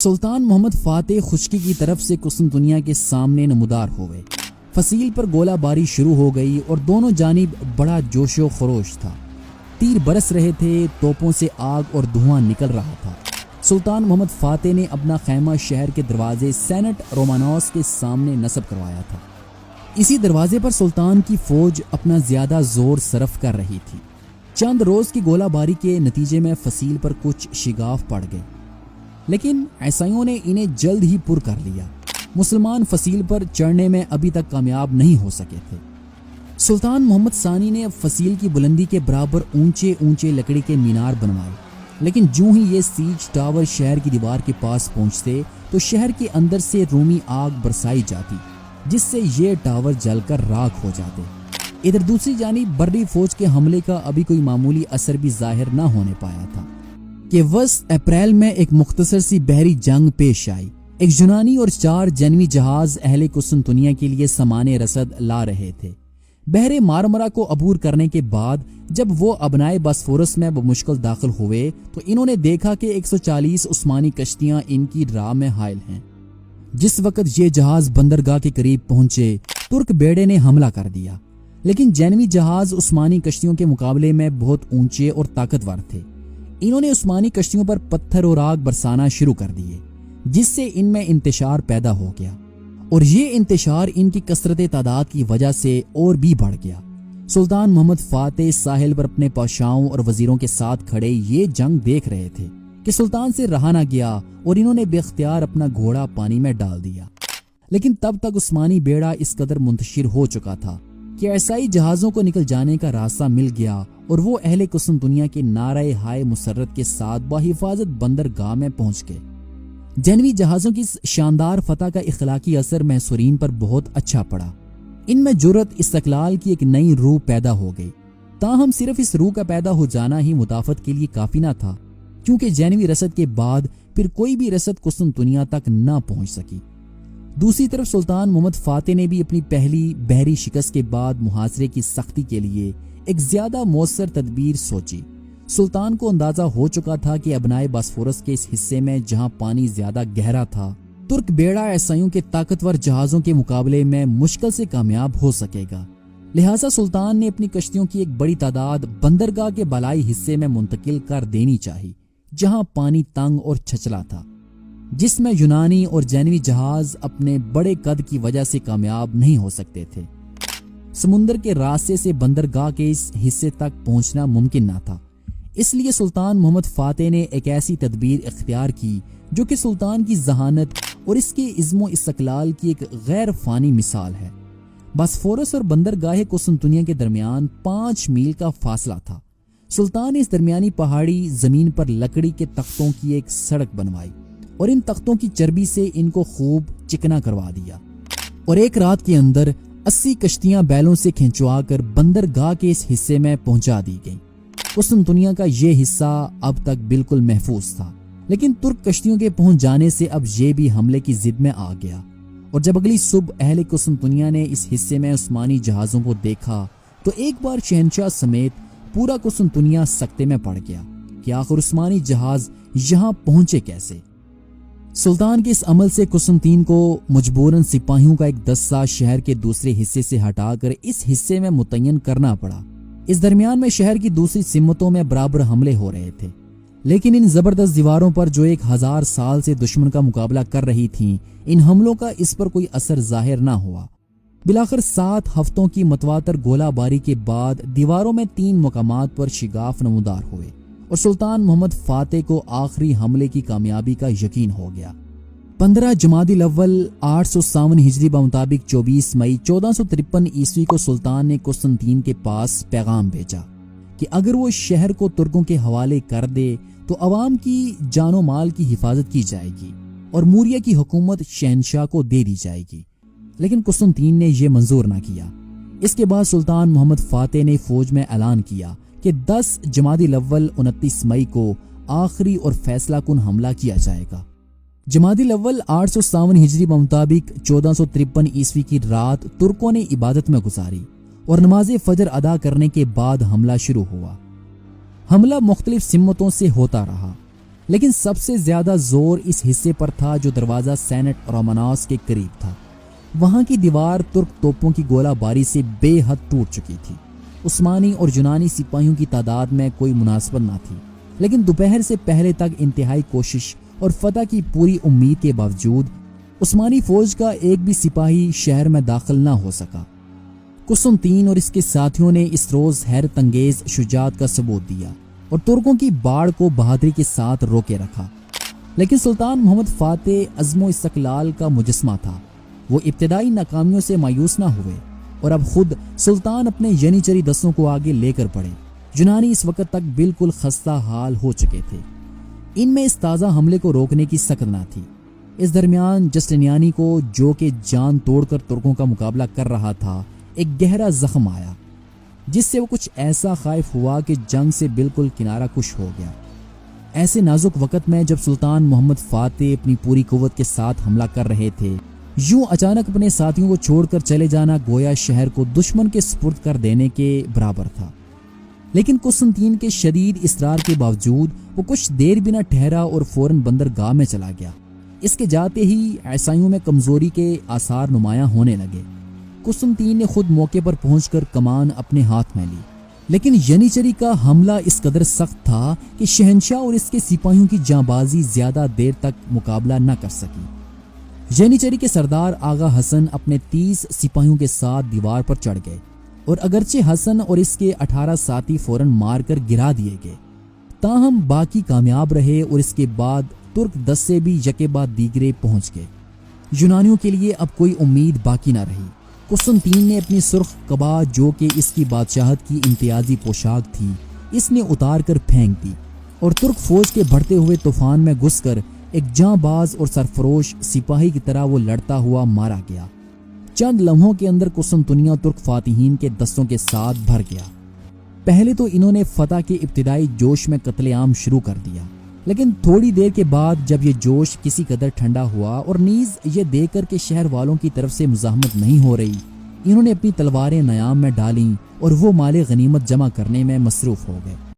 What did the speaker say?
سلطان محمد فاتح خشکی کی طرف سے قسطنطنیہ کے سامنے نمودار ہوئے۔ فصیل پر گولہ باری شروع ہو گئی اور دونوں جانب بڑا جوش و خروش تھا۔ تیر برس رہے تھے، توپوں سے آگ اور دھواں نکل رہا تھا۔ سلطان محمد فاتح نے اپنا خیمہ شہر کے دروازے سینٹ رومانوس کے سامنے نصب کروایا تھا۔ اسی دروازے پر سلطان کی فوج اپنا زیادہ زور صرف کر رہی تھی۔ چند روز کی گولہ باری کے نتیجے میں فصیل پر کچھ شگاف پڑ گئے، لیکن عیسائیوں نے انہیں جلد ہی پر کر لیا۔ مسلمان فصیل پر چڑھنے میں ابھی تک کامیاب نہیں ہو سکے تھے۔ سلطان محمد ثانی نے فصیل کی بلندی کے برابر اونچے اونچے لکڑی کے مینار بنوائے، لیکن جوں ہی یہ سیج ٹاور شہر کی دیوار کے پاس پہنچتے تو شہر کے اندر سے رومی آگ برسائی جاتی، جس سے یہ ٹاور جل کر راکھ ہو جاتے۔ ادھر دوسری جانب بری فوج کے حملے کا ابھی کوئی معمولی اثر بھی ظاہر نہ ہونے پایا تھا کہ وسط اپریل میں ایک مختصر سی بحری جنگ پیش آئی۔ ایک یونانی اور 4 جنوی جہاز اہل قسطنطنیہ کے لیے سامان رسد لا رہے تھے۔ بحر مارمرا کو عبور کرنے کے بعد جب وہ ابنائے باسفورس میں بمشکل داخل ہوئے تو انہوں نے دیکھا کہ 140 عثمانی کشتیاں ان کی راہ میں حائل ہیں۔ جس وقت یہ جہاز بندرگاہ کے قریب پہنچے، ترک بیڑے نے حملہ کر دیا، لیکن جنوی جہاز عثمانی کشتیوں کے مقابلے میں بہت اونچے اور طاقتور تھے۔ انہوں نے عثمانی کشتیوں پر پتھر اور آگ برسانا شروع کر دیے، جس سے ان میں انتشار پیدا ہو گیا، اور یہ انتشار ان کی کثرت تعداد کی وجہ سے اور بھی بڑھ گیا۔ سلطان محمد فاتح ساحل پر اپنے پاشاؤں اور وزیروں کے ساتھ کھڑے یہ جنگ دیکھ رہے تھے کہ سلطان سے رہا نہ گیا اور انہوں نے بے اختیار اپنا گھوڑا پانی میں ڈال دیا۔ لیکن تب تک عثمانی بیڑا اس قدر منتشر ہو چکا تھا کہ عیسائی جہازوں کو نکل جانے کا راستہ مل گیا اور وہ اہل قسطنطنیہ کے نعرہ ہائے مسرت کے ساتھ بحفاظت بندرگاہ میں پہنچ گئے۔ جنوی جہازوں کی شاندار فتح کا اخلاقی اثر محصورین پر بہت اچھا پڑا۔ ان میں جرأت استقلال کی ایک نئی روح پیدا ہو گئی۔ تاہم صرف اس روح کا پیدا ہو جانا ہی مدافعت کے لیے کافی نہ تھا، کیونکہ جنوی رسد کے بعد پھر کوئی بھی رسد قسطنطنیہ تک نہ پہنچ سکی۔ دوسری طرف سلطان محمد فاتح نے بھی اپنی پہلی بحری شکست کے بعد محاصرے کی سختی کے لیے ایک زیادہ مؤثر تدبیر سوچی۔ سلطان کو اندازہ ہو چکا تھا کہ ابنائے باسفورس کے اس حصے میں جہاں پانی زیادہ گہرا تھا، ترک بیڑا عیسائیوں کے طاقتور جہازوں کے مقابلے میں مشکل سے کامیاب ہو سکے گا۔ لہٰذا سلطان نے اپنی کشتیوں کی ایک بڑی تعداد بندرگاہ کے بالائی حصے میں منتقل کر دینی چاہی، جہاں پانی تنگ اور چھچلا تھا، جس میں یونانی اور جنوی جہاز اپنے بڑے قد کی وجہ سے کامیاب نہیں ہو سکتے تھے۔ سمندر کے راستے سے بندرگاہ کے اس حصے تک پہنچنا ممکن نہ تھا، اس لیے سلطان محمد فاتح نے ایک ایسی تدبیر اختیار کی جو کہ سلطان کی ذہانت اور اس کے عزم و استقلال کی ایک غیر فانی مثال ہے۔ باسفورس اور بندرگاہ قسطنطنیہ کے درمیان 5 میل کا فاصلہ تھا۔ سلطان نے اس درمیانی پہاڑی زمین پر لکڑی کے تختوں کی ایک سڑک بنوائی اور ان تختوں کی چربی سے ان کو خوب چکنا کروا دیا، اور ایک رات کے اندر 80 کشتیاں بیلوں سے کھنچوا کر بندرگاہ کے اس حصے میں پہنچا دی گئیں۔ قسطنطنیہ کا یہ حصہ اب تک بالکل محفوظ تھا، لیکن ترک کشتیوں کے پہنچ جانے سے اب یہ بھی حملے کی ضد میں آ گیا، اور جب اگلی صبح اہل قسطنطنیہ نے اس حصے میں عثمانی جہازوں کو دیکھا تو ایک بار شہنشاہ سمیت پورا قسطنطنیہ سکتے میں پڑ گیا کہ آخر عثمانی جہاز یہاں پہنچے کیسے۔ سلطان کے اس عمل سے قسطنطین کو مجبوراً سپاہیوں کا ایک دستہ شہر کے دوسرے حصے سے ہٹا کر اس حصے میں متعین کرنا پڑا۔ اس درمیان میں شہر کی دوسری سمتوں میں برابر حملے ہو رہے تھے، لیکن ان زبردست دیواروں پر جو 1000 سال سے دشمن کا مقابلہ کر رہی تھیں، ان حملوں کا اس پر کوئی اثر ظاہر نہ ہوا۔ بلاخر 7 ہفتوں کی متواتر گولہ باری کے بعد دیواروں میں 3 مقامات پر شگاف نمودار ہوئے، اور سلطان محمد فاتح کو آخری حملے کی کامیابی کا یقین ہو گیا۔ 15 جمادی الاول 857 ہجری بمطابق 24 مئی 1453 عیسوی کو سلطان نے قسطنطین کے پاس پیغام بھیجا کہ اگر وہ شہر کو ترکوں کے حوالے کر دے تو عوام کی جان و مال کی حفاظت کی جائے گی اور موریہ کی حکومت شہنشاہ کو دے دی جائے گی، لیکن قسطنطین نے یہ منظور نہ کیا۔ اس کے بعد سلطان محمد فاتح نے فوج میں اعلان کیا کہ 10 جمادی الاول 29 مئی کو آخری اور فیصلہ کن حملہ کیا جائے گا۔ جمادی الاول 857 ہجری بمطابق 1453 عیسوی کی رات ترکوں نے عبادت میں گزاری اور نماز فجر ادا کرنے کے بعد حملہ شروع ہوا۔ حملہ مختلف سمتوں سے ہوتا رہا، لیکن سب سے زیادہ زور اس حصے پر تھا جو دروازہ سینٹ رومانوس کے قریب تھا۔ وہاں کی دیوار ترک توپوں کی گولہ باری سے بے حد ٹوٹ چکی تھی۔ عثمانی اور یونانی سپاہیوں کی تعداد میں کوئی مناسبت نہ تھی، لیکن دوپہر سے پہلے تک انتہائی کوشش اور فتح کی پوری امید کے باوجود عثمانی فوج کا ایک بھی سپاہی شہر میں داخل نہ ہو سکا۔ قسطنطین اور اس کے ساتھیوں نے اس روز حیرت انگیز شجاعت کا ثبوت دیا اور ترکوں کی باڑ کو بہادری کے ساتھ روکے رکھا۔ لیکن سلطان محمد فاتح عزم و استقلال کا مجسمہ تھا۔ وہ ابتدائی ناکامیوں سے مایوس نہ ہوئے اور اب خود سلطان اپنے ینیچری دستوں کو آگے لے کر بڑھے۔ یونانی اس وقت تک بالکل خستہ حال ہو چکے تھے۔ ان میں اس تازہ حملے کو روکنے کی سخت نہ تھی۔ اس درمیان جسٹینیانی کو، جو کہ جان توڑ کر ترکوں کا مقابلہ کر رہا تھا، ایک گہرا زخم آیا جس سے وہ کچھ ایسا خائف ہوا کہ جنگ سے بالکل کنارہ کش ہو گیا۔ ایسے نازک وقت میں جب سلطان محمد فاتح اپنی پوری قوت کے ساتھ حملہ کر رہے تھے، یوں اچانک اپنے ساتھیوں کو چھوڑ کر چلے جانا گویا شہر کو دشمن کے سپرد کر دینے کے برابر تھا۔ لیکن قسطنطین کے شدید اصرار کے باوجود وہ کچھ دیر بھی نہ ٹھہرا اور فوراً بندرگاہ میں چلا گیا۔ اس کے جاتے ہی عیسائیوں میں کمزوری کے آثار نمایاں ہونے لگے۔ قسطنطین نے خود موقع پر پہنچ کر کمان اپنے ہاتھ میں لی، لیکن ینیچری کا حملہ اس قدر سخت تھا کہ شہنشاہ اور اس کے سپاہیوں کی جانبازی زیادہ دیر تک مقابلہ نہ کر سکی۔ ینیچری کے سردار آغا حسن اپنے 30 سپاہیوں کے ساتھ دیوار پر چڑھ گئے اور اگرچہ حسن اور اس کے 18 ساتھی فوراً مار کر گرا دیے گئے، تاہم باقی کامیاب رہے اور اس کے بعد ترک دستے بھی یکے بعد دیگرے پہنچ گئے۔ یونانیوں کے لیے اب کوئی امید باقی نہ رہی۔ قسطنطین نے اپنی سرخ قبا، جو کہ اس کی بادشاہت کی امتیازی پوشاک تھی، اس نے اتار کر پھینک دی اور ترک فوج کے بڑھتے ہوئے طوفان میں گھس کر ایک جاں باز اور سرفروش سپاہی کی طرح وہ لڑتا ہوا مارا گیا۔ چند لمحوں کے اندر قسطنطنیہ ترک فاتحین کے دستوں کے ساتھ بھر گیا۔ پہلے تو انہوں نے فتح کے ابتدائی جوش میں قتل عام شروع کر دیا، لیکن تھوڑی دیر کے بعد جب یہ جوش کسی قدر ٹھنڈا ہوا اور نیز یہ دیکھ کر کہ شہر والوں کی طرف سے مزاحمت نہیں ہو رہی، انہوں نے اپنی تلواریں نیام میں ڈالیں اور وہ مال غنیمت جمع کرنے میں مصروف ہو گئے۔